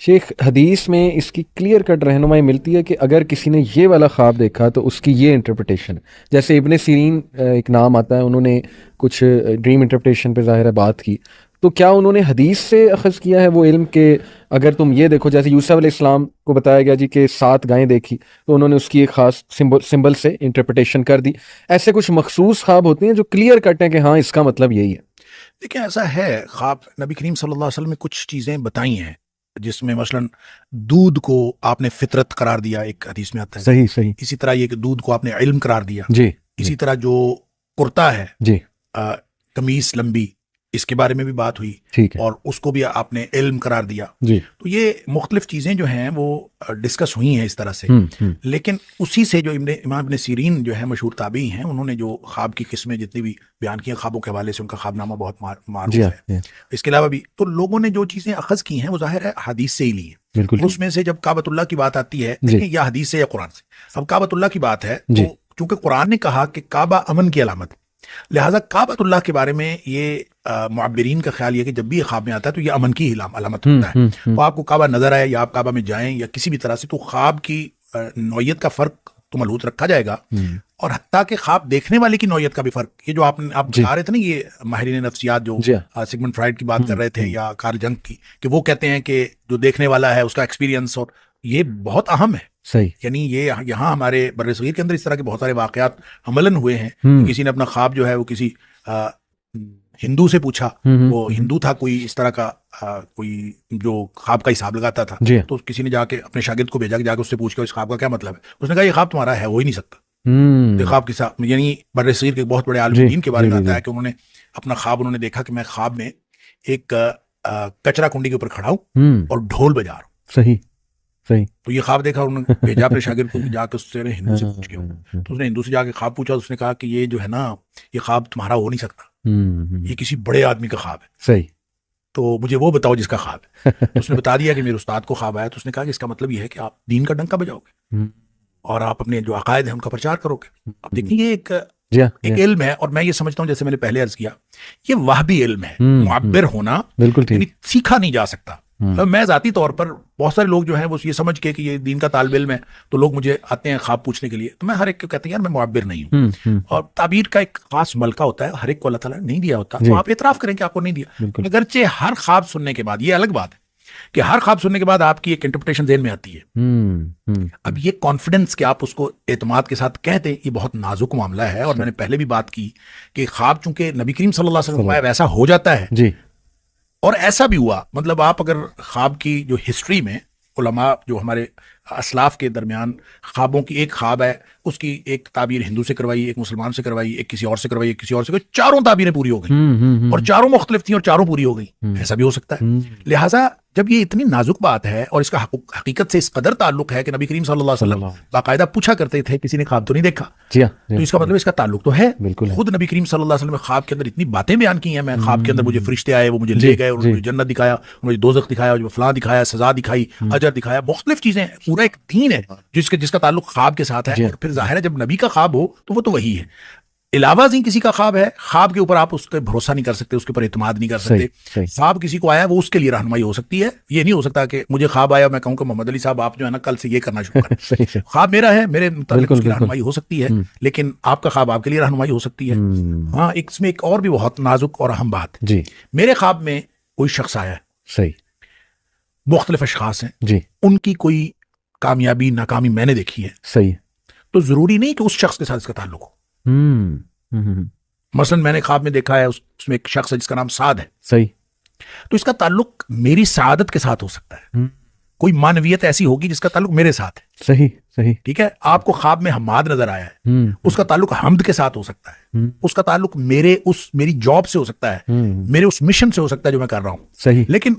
شیخ حدیث میں اس کی کلیئر کٹ رہنمائی ملتی ہے کہ اگر کسی نے یہ والا خواب دیکھا تو اس کی یہ انٹرپریٹیشن. جیسے ابن سیرین ایک نام آتا ہے, انہوں نے کچھ ڈریم انٹرپریٹیشن پہ ظاہر ہے بات کی, تو کیا انہوں نے حدیث سے اخذ کیا ہے وہ علم کہ اگر تم یہ دیکھو, جیسے یوسف علیہ السلام کو بتایا گیا جی کہ 7 گائیں دیکھی تو انہوں نے اس کی ایک خاص سمبل سے انٹرپریٹیشن کر دی. ایسے کچھ مخصوص خواب ہوتے ہیں جو کلیئر کٹ ہیں کہ ہاں اس کا مطلب یہی ہے. دیکھیں ایسا ہے, خواب نبی کریم صلی اللہ علیہ وسلم نے کچھ چیزیں بتائی ہیں جس میں مثلاً دودھ کو آپ نے فطرت قرار دیا, ایک حدیث میں آتا ہے. صحیح. اسی طرح یہ کہ دودھ کو آپ نے علم قرار دیا. جی. اسی طرح جو کرتا ہے جی, قمیص لمبی, اس کے بارے میں بھی بات ہوئی, ٹھیک ہے, اور اس کو بھی آپ نے علم قرار دیا. جی. تو یہ مختلف چیزیں جو ہیں وہ ڈسکس ہوئی ہیں اس طرح سے. لیکن اسی سے جو امام ابن سیرین جو ہے مشہور تابعی ہیں, انہوں نے جو خواب کی قسمیں جتنی بھی بیان کی ہیں خوابوں کے حوالے سے, ان کا خواب نامہ بہت معروف ہے. اس کے علاوہ بھی تو لوگوں نے جو چیزیں اخذ کی ہیں وہ ظاہر ہے حدیث سے ہی لی ہیں. بالکل. اس میں سے جب کعبۃ اللہ کی بات آتی ہے, دیکھیں یا حدیث سے یا قرآن سے. اب کعبۃ اللہ کی بات ہے تو چونکہ قرآن نے کہا کہ کعبہ امن کی علامت, لہٰذا کعبۃ اللہ کے بارے میں یہ معبرین کا خیال یہ کہ جب بھی یہ خواب میں آتا ہے تو یہ امن کی علامت ہوتا ہے. تو آپ کو کعبہ نظر آئے یا آپ کعبہ میں جائیں یا کسی بھی طرح سے, تو خواب کی نوعیت کا فرق تو ملحوظ رکھا جائے گا, اور حتیٰ کہ خواب دیکھنے والے کی نوعیت کا بھی فرق. یہ جو آپ بتا رہے تھے نا, یہ ماہرین نفسیات جو سیگمنڈ فرائڈ کی بات کر رہے تھے یا کارل جنگ کی, کہ وہ کہتے ہیں کہ جو دیکھنے والا ہے اس کا ایکسپیرینس, اور یہ بہت اہم ہے. صحیح. یعنی یہ یہاں ہمارے برصغیر کے اندر اس طرح کے بہت سارے واقعات عملاً ہوئے ہیں. کسی نے اپنا خواب جو ہے وہ کسی ہندو سے پوچھا, وہ ہندو تھا کوئی اس طرح کا کوئی جو خواب کا حساب لگاتا تھا, تو کسی نے جا کے اپنے شاگرد کو بھیجا کہ جا کے اس سے پوچھ کے اس خواب کا کیا مطلب ہے. اس نے کہا یہ خواب تمہارا ہے, ہو ہی نہیں سکتا. خواب کے ساتھ یعنی برصغیر کے بہت بڑے عالم دین کے بارے میں آتا ہے کہ انہوں نے اپنا خواب, انہوں نے دیکھا کہ میں خواب میں ایک کچرا کنڈی کے اوپر کھڑا ہوں اور ڈھول بجا رہا ہوں. صحیح. تو یہ خواب دیکھا, انہوں نے بھیجا اپنے شاگرد کو جا کے اس سے ہندو سے پوچھ کے, تو اس نے ہندو سے جا کے خواب پوچھا. اس نے کہا کہ یہ جو ہے نا یہ خواب تمہارا ہو نہیں سکتا, یہ کسی بڑے آدمی کا خواب ہے. صحیح. تو مجھے وہ بتاؤ جس کا خواب ہے. اس نے بتا دیا کہ میرے استاد کو خواب آیا. تو اس نے کہا کہ اس کا مطلب یہ ہے کہ آپ دین کا ڈنکا بجاؤ گے اور آپ اپنے جو عقائد ہیں ان کا پرچار کرو گے. اب دیکھیں یہ ایک علم ہے, اور میں یہ سمجھتا ہوں جیسے میں نے پہلے عرض کیا, یہ وہبی علم ہے. معبر ہونا بالکل سیکھا نہیں جا سکتا. میں ذاتی طور پر بہت سارے لوگ جو ہیں وہ یہ سمجھ کے کہ یہ دین کا طالب علم ہے تو لوگ مجھے آتے ہیں خواب پوچھنے کے لیے, تو میں ہر ایک کو کہتے ہیں یار میں معبر نہیں ہوں, اور تعبیر کا ایک خاص ملکہ ہوتا ہے, ہر ایک کو اللہ تعالیٰ نے نہیں دیا ہوتا. تو آپ اعتراف کریں کہ آپ کو نہیں دیا. اگرچہ ہر خواب سننے کے بعد, یہ الگ بات ہے کہ ہر خواب سننے کے بعد آپ کی ایک انٹرپریٹیشن ذہن میں آتی ہے. اب یہ کانفیڈنس کہ آپ اس کو اعتماد کے ساتھ کہہ دیں, یہ بہت نازک معاملہ ہے. اور میں نے پہلے بھی بات کی کہ خواب چونکہ نبی کریم صلی اللہ علیہ وسلم ویسا ہو جاتا ہے جی, اور ایسا بھی ہوا. مطلب آپ اگر خواب کی جو ہسٹری میں علماء جو ہمارے اسلاف کے درمیان خوابوں کی ایک خواب ہے, اس کی ایک تعبیر ہندو سے کروائی, ایک مسلمان سے کروائی, ایک کسی اور سے کروائی, ایک کسی اور سے کروائی, چاروں تعبیریں پوری ہو گئی اور چاروں مختلف تھیں اور چاروں پوری ہو گئی. ایسا بھی ہو سکتا ہے. لہٰذا جب یہ اتنی نازک بات ہے اور اس کا حقیقت سے اس قدر تعلق ہے کہ نبی کریم صلی اللہ علیہ وسلم باقاعدہ پوچھا کرتے تھے کسی نے خواب تو نہیں دیکھا, تو اس کا مطلب اس کا تعلق تو ہے. خود نبی کریم صلی اللہ علیہ وسلم نے خواب کے اندر اتنی باتیں بیان کی ہیں, میں خواب کے اندر مجھے فرشتے آئے, وہ مجھے لے گئے, اور مجھے جنت دکھایا, مجھے دوزخ دکھایا, مجھے فلاں دکھایا, سزا دکھائی, اجر دکھایا, مختلف چیزیں. پورا ایک دین ہے جس کا تعلق خواب کے ساتھ ہے. اور پھر ظاہر ہے جب نبی کا خواب ہو تو وہ تو وہی ہے. علاوہ ازیں کسی کا خواب ہے, خواب کے اوپر آپ اس پہ بھروسہ نہیں کر سکتے, اس کے اوپر اعتماد نہیں کر سکتے. خواب کسی کو آیا وہ اس کے لیے رہنمائی ہو سکتی ہے. یہ نہیں ہو سکتا کہ مجھے خواب آیا میں کہوں کہ محمد علی صاحب آپ جو ہے نا کل سے یہ کرنا شروع کریں. خواب میرا ہے, میرے متعلق اس کی رہنمائی ہو سکتی ہے, لیکن آپ کا خواب آپ کے لیے رہنمائی ہو سکتی ہے. ہاں, اس میں ایک اور بھی بہت نازک اور اہم بات ہے. میرے خواب میں کوئی شخص آیا ہے, صحیح, مختلف اشخاص ہیں جی, ان کی کوئی کامیابی ناکامی میں نے دیکھی ہے, صحیح, تو ضروری نہیں کہ اس شخص کے ساتھ اس کا تعلق ہو. مثلا میں نے خواب میں دیکھا ہے اس میں ایک شخص ہے جس کا نام سعد ہے, صحیح, تو اس کا تعلق میری سعادت کے ساتھ ہو سکتا ہے. کوئی معنویت ایسی ہوگی جس کا تعلق میرے ساتھ ہے, صحیح صحیح, ٹھیک ہے. آپ کو خواب میں حماد نظر آیا ہے, اس کا تعلق حمد کے ساتھ ہو سکتا ہے, اس کا تعلق میری جاب سے ہو سکتا ہے, میرے اس مشن سے ہو سکتا ہے جو میں کر رہا ہوں, صحیح, لیکن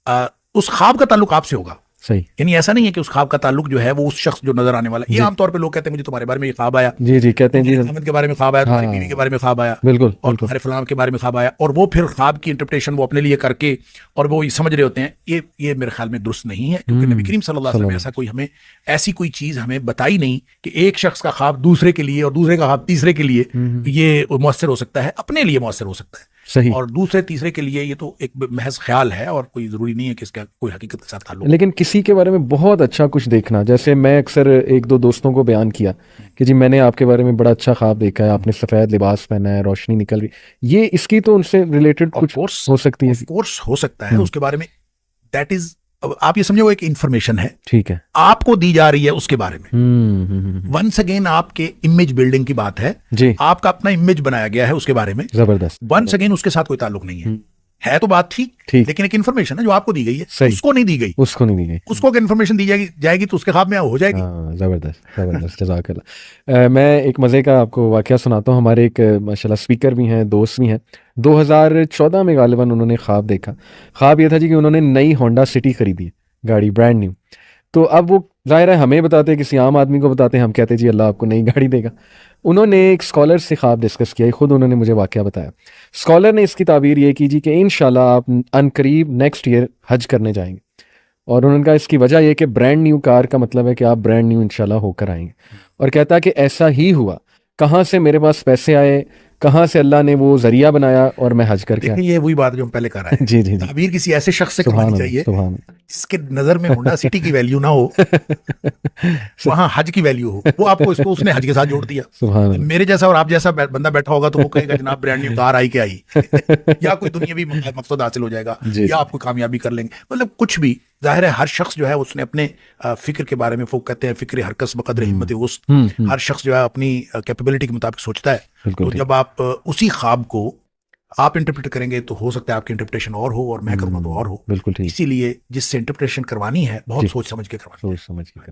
اس خواب کا تعلق آپ سے ہوگا, صحیح. یعنی ایسا نہیں ہے کہ اس خواب کا تعلق جو ہے وہ اس شخص جو نظر آنے والا ہے. یہ عام طور پہ لوگ کہتے ہیں مجھے تمہارے بارے میں یہ خواب آیا, جی جی کہتے ہیں, جی احمد کے بارے میں خواب آیا, تمہاری بیوی کے بارے میں خواب آیا, بالکل, اور تمہارے فلاں کے بارے میں خواب آیا, اور وہ پھر خواب کی انٹرپریٹیشن وہ اپنے لیے کر کے اور وہ سمجھ رہے ہوتے ہیں. یہ میرے خیال میں درست نہیں ہے, کیونکہ نبی کریم صلی اللہ علیہ وسلم نے ایسی کوئی چیز ہمیں بتائی نہیں کہ ایک شخص کا خواب دوسرے کے لیے اور دوسرے کا خواب تیسرے کے لیے یہ مؤثر ہو سکتا ہے. اپنے لیے مؤثر ہو سکتا ہے, صحیح. اور دوسرے تیسرے کے لیے یہ تو ایک محض خیال ہے اور کوئی ضروری نہیں ہے کہ اس کا کوئی حقیقت کے ساتھ تعلق. لیکن کسی کے بارے میں بہت اچھا کچھ دیکھنا, جیسے میں اکثر ایک دو دوستوں کو بیان کیا کہ جی میں نے آپ کے بارے میں بڑا اچھا خواب دیکھا ہے, آپ نے سفید لباس پہنا ہے, روشنی نکل رہی, یہ اس کی تو ان سے ریلیٹڈ کچھ ہو سکتی ہے. کورس ہو سکتا ہے اس کے بارے میں. دیٹ از, آپ یہ سمجھے وہ ایک انفارمیشن ہے, ٹھیک ہے, آپ کو دی جا رہی ہے اس کے بارے میں. ونس اگین آپ کے امیج بلڈنگ کی بات ہے جی, آپ کا اپنا امیج بنایا گیا ہے اس کے بارے میں, زبردست. ونس اگین اس کے ساتھ کوئی تعلق نہیں ہے تو بات ٹھیک, لیکن ایک انفارمیشن ہے جو آپ کو دی گئی ہے, اس کو نہیں دی گئی, اس کو نہیں دی گئی, اس کو انفارمیشن دی جائے گی تو اس کے خواب میں ہو جائے گی. زبردست زبردست, جزاک اللہ. میں ایک مزے کا آپ کو واقعہ سناتا ہوں. ہمارے ایک ماشاءاللہ اسپیکر بھی ہیں, دوست بھی ہیں. 2014 میں غالباً انہوں نے خواب دیکھا. خواب یہ تھا جی کہ انہوں نے نئی ہونڈا سٹی خریدی ہے, گاڑی برانڈ نیو. تو اب وہ ظاہر ہے ہمیں بتاتے ہیں, کسی عام آدمی کو بتاتے ہیں, ہم کہتے ہیں جی اللہ آپ کو نئی گاڑی دے گا. انہوں نے ایک اسکالر سے خواب ڈسکس کیا, خود انہوں نے مجھے واقعہ بتایا. اسکالر نے اس کی تعبیر یہ کی جی کہ انشاءاللہ آپ ان قریب نیکسٹ ایئر حج کرنے جائیں گے, اور انہوں نے کہا اس کی وجہ یہ کہ برانڈ نیو کار کا مطلب ہے کہ آپ برانڈ نیو انشاءاللہ ہو کر آئیں گے. اور کہتا ہے کہ ایسا ہی ہوا, کہاں سے میرے پاس پیسے آئے, کہاں سے اللہ نے وہ ذریعہ بنایا اور میں حج کر کے آیا. یہ وہی بات جو ہم پہلے کر رہے ہیں, جی جی, تعبیر کسی ایسے شخص سے کرنی چاہیے جس کے نظر میں ہونڈا سٹی کی ویلیو نہ ہو, وہاں حج کی ویلیو ہو. وہ آپ کو اس نے حج کے ساتھ جوڑ دیا. میرے جیسا اور آپ جیسا بندہ بیٹھا ہوگا تو وہ کہے گا جناب برانڈ نیو کار آئی کہ آئی, یا کوئی دنیاوی مقصد حاصل ہو جائے گا, یا آپ کو کامیابی کر لیں گے. مطلب کچھ بھی, ظاہر ہے ہر شخص جو ہے اس نے اپنے فکر کے بارے میں, وہ کہتے ہیں فکر ہر کس بقدر ہمت وسط, ہر شخص جو ہے اپنی کیپیبلٹی کے مطابق سوچتا ہے. تو جب آپ اسی خواب کو آپ انٹرپریٹ کریں گے تو ہو سکتا ہے آپ کی انٹرپریٹیشن اور ہو اور میں کروں تو اور ہو. بالکل ٹھیک. اسی لیے جس سے انٹرپریٹیشن کروانی ہے بہت سوچ سمجھ کے کروانی.